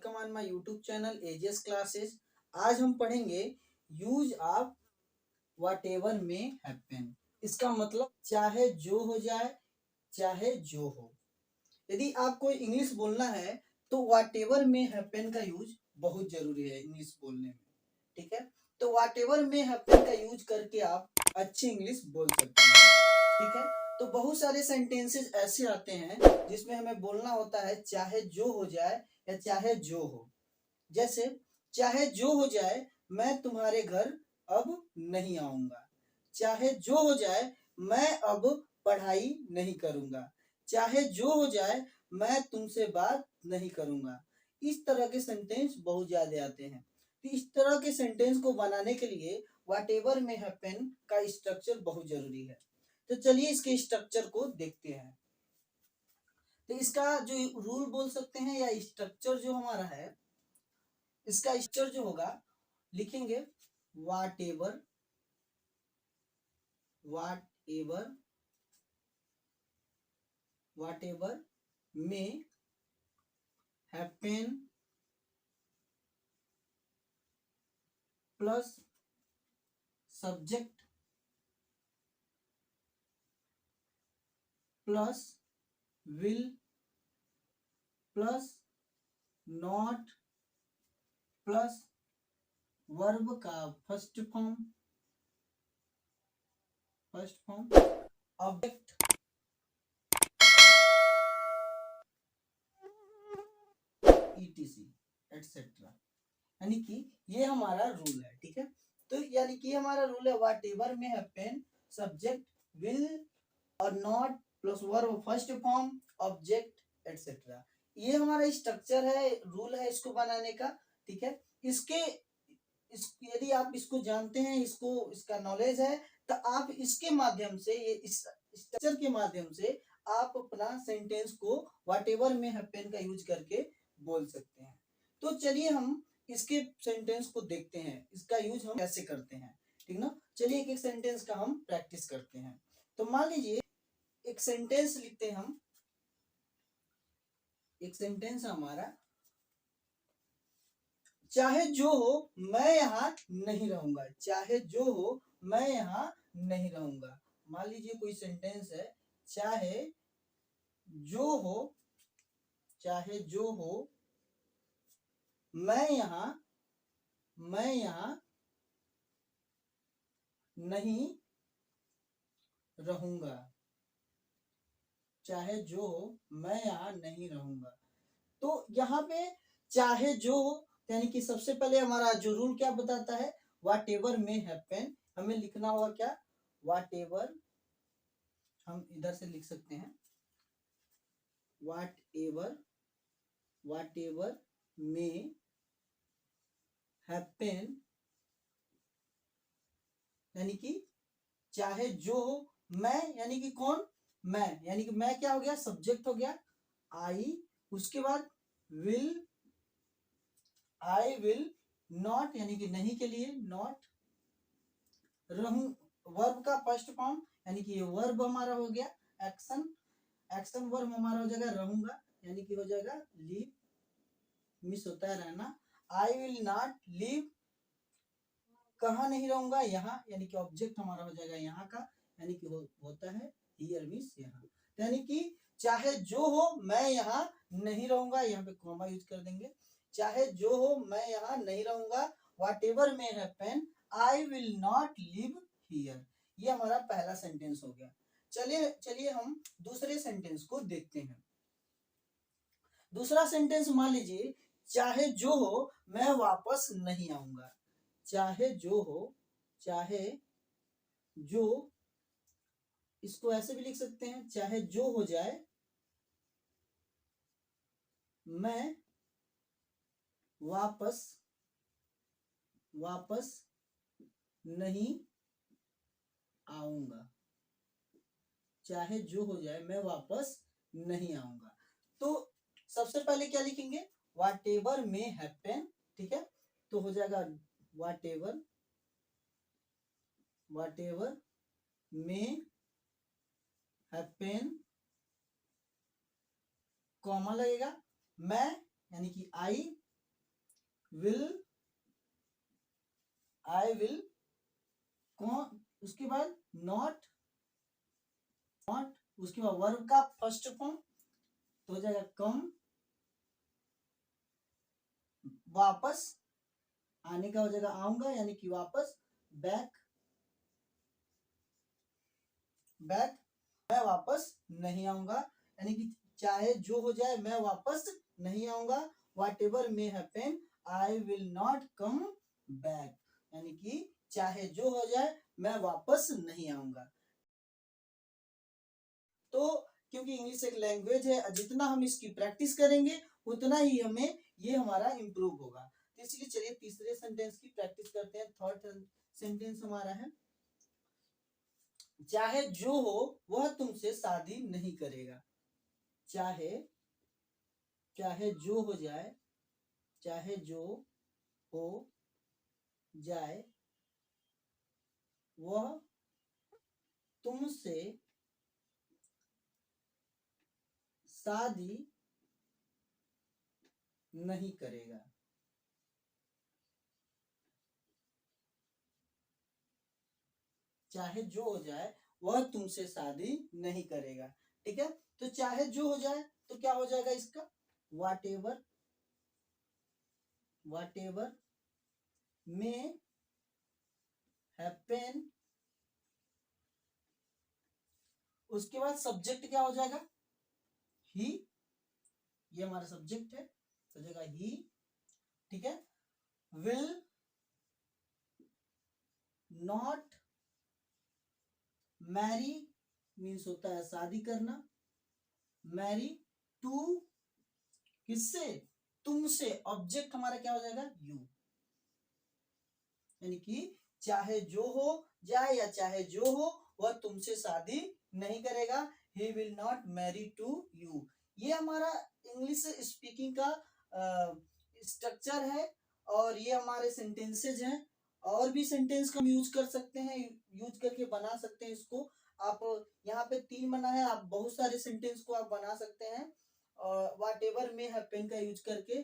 Welcome on my YouTube channel एजेस classes. आज हम पढ़ेंगे use of whatever may happen. इसका मतलब चाहे जो हो जाए, चाहे जो हो। यदि आपको इंग्लिश बोलना है तो व्हाटएवर मे हैपन का यूज बहुत जरूरी है इंग्लिश बोलने में। ठीक है, तो व्हाटएवर मे हैपन का यूज करके आप अच्छी इंग्लिश बोल सकते हैं। ठीक है, तो बहुत सारे सेंटेंसेस ऐसे आते हैं जिसमें हमें बोलना होता है चाहे जो हो जाए या चाहे जो हो। जैसे चाहे जो हो जाए मैं तुम्हारे घर अब नहीं आऊंगा, चाहे जो हो जाए मैं अब पढ़ाई नहीं करूंगा, चाहे जो हो जाए मैं तुमसे बात नहीं करूंगा। इस तरह के सेंटेंस बहुत ज्यादा आते हैं। तो इस तरह के सेंटेंस को बनाने के लिए व्हाटएवर मे हैपन का स्ट्रक्चर बहुत जरूरी है। तो चलिए इसके स्ट्रक्चर को देखते हैं। तो इसका जो रूल बोल सकते हैं या स्ट्रक्चर जो हमारा है, इसका स्ट्रक्चर जो होगा लिखेंगे whatever whatever whatever may happen plus subject plus will plus not plus verb का first form object ETC et cetera. यानी कि ये हमारा रूल है। ठीक है, तो यानी कि हमारा रूल है whatever may happen subject will और not plus verb first form object et cetera. ये हमारा स्ट्रक्चर है, रूल है इसको बनाने का। ठीक है, यदि आप इसको जानते हैं, इसका नॉलेज है, तो आप इसके माध्यम से, ये इस स्ट्रक्चर के माध्यम से आप अपना सेंटेंस को व्हाटएवर मे हैपन का यूज करके बोल सकते हैं। तो चलिए हम इसके सेंटेंस को देखते हैं, इसका यूज हम कैसे करते हैं। ठीक ना, चलिए एक एक सेंटेंस का हम प्रैक्टिस करते हैं। तो मान लीजिए एक सेंटेंस लिखते हैं हम। एक सेंटेंस हमारा चाहे जो हो मैं यहाँ नहीं रहूंगा, चाहे जो हो मैं यहाँ नहीं रहूंगा। मान लीजिए कोई सेंटेंस है, चाहे जो हो, चाहे जो हो मैं यहाँ नहीं रहूंगा, चाहे जो हो मैं यहाँ नहीं रहूंगा। तो यहाँ पे चाहे जो हो, यानी कि सबसे पहले हमारा जो रूल क्या बताता है, व्हाटएवर मे हैपन। हमें लिखना होगा क्या, व्हाटएवर, हम इधर से लिख सकते हैं व्हाटएवर मे हैपन, यानी कि चाहे जो हो मैं, यानी कि कौन, मैं, यानी कि मैं क्या हो गया, सब्जेक्ट हो गया आई। उसके बाद विल, आई विल नॉट, यानी कि नहीं के लिए नॉट, रहूं वर्ब का फर्स्ट फॉर्म, यानी कि ये वर्ब हमारा हो गया एक्शन वर्ब हमारा हो जाएगा रहूंगा, यानी कि हो जाएगा लीव, मिस होता है रहना। आई विल नॉट लीव, कहाँ नहीं रहूंगा, यहाँ, यानी कि ऑब्जेक्ट हमारा हो जाएगा यहाँ का, यानी कि होता है हियर मिस यहाँ। यानी कि चाहे जो हो मैं यहाँ नहीं रहूंगा, यहाँ पे कॉमा यूज कर देंगे, चाहे जो हो मैं यहाँ नहीं रहूंगा, whatever may happen I will not live here. ये हमारा पहला सेंटेंस हो गया। चलिए हम दूसरे सेंटेंस को देखते हैं। दूसरा सेंटेंस मान लीजिए चाहे जो हो मैं वापस नहीं आऊंगा, चाहे जो हो, चाहे जो, इसको ऐसे भी लिख सकते हैं चाहे जो हो जाए मैं वापस नहीं आऊंगा, चाहे जो हो जाए मैं वापस नहीं आऊंगा। तो सबसे पहले क्या लिखेंगे, व्हाटएवर मे हैपन। ठीक है, तो हो जाएगा व्हाटएवर मे हैपन, कॉमा लगेगा, मैं यानी कि आई विल, आई विल, कौन, उसके बाद नॉट, नॉट, उसके बाद वर्ब का फर्स्ट फॉर्म तो हो जाएगा कम, वापस, आने का हो जाएगा आऊंगा यानी कि वापस, बैक, बैक, मैं वापस नहीं आऊंगा यानी कि चाहे जो हो जाए मैं वापस नहीं आऊंगा, what ever may happen I will not come back, यानी कि चाहे जो हो जाए मैं वापस नहीं आऊंगा। तो क्योंकि इंग्लिश एक लैंग्वेज है, जितना हम इसकी प्रैक्टिस करेंगे उतना ही हमें ये हमारा इम्प्रूव होगा। तो इसलिए चलिए तीसरे सेंटेंस की प्रैक्टिस करते हैं। थर्ड सेंटेंस हमारा है, चाहे जो हो वह तुमसे शादी नहीं करेगा। चाहे, चाहे जो हो जाए, चाहे जो हो जाए वह तुमसे शादी नहीं करेगा। चाहे जो हो जाए वह तुमसे शादी नहीं करेगा। ठीक है, तो चाहे जो हो जाए तो क्या हो जाएगा इसका, वाट एवर, वाट एवर मे हैपन, उसके बाद सब्जेक्ट क्या हो जाएगा, ही, ये हमारा सब्जेक्ट है तो जाएगा ही। ठीक है, विल नॉट मैरी मीन्स होता है शादी करना, मैरी टू, किससे, तुमसे, ऑब्जेक्ट हमारा क्या हो जाएगा यू, यानी कि चाहे जो हो जाए या चाहे जो हो वह तुमसे शादी नहीं करेगा, he will not marry to you. ये हमारा इंग्लिश स्पीकिंग का स्ट्रक्चर है और ये हमारे सेंटेंसेज हैं। और भी सेंटेंस का हम यूज कर सकते हैं, यूज करके बना सकते हैं इसको। आप यहाँ पे 3 बना है, आप बहुत सारे सेंटेंस को आप बना सकते हैं और वाट एवर मे हैपन का यूज करके।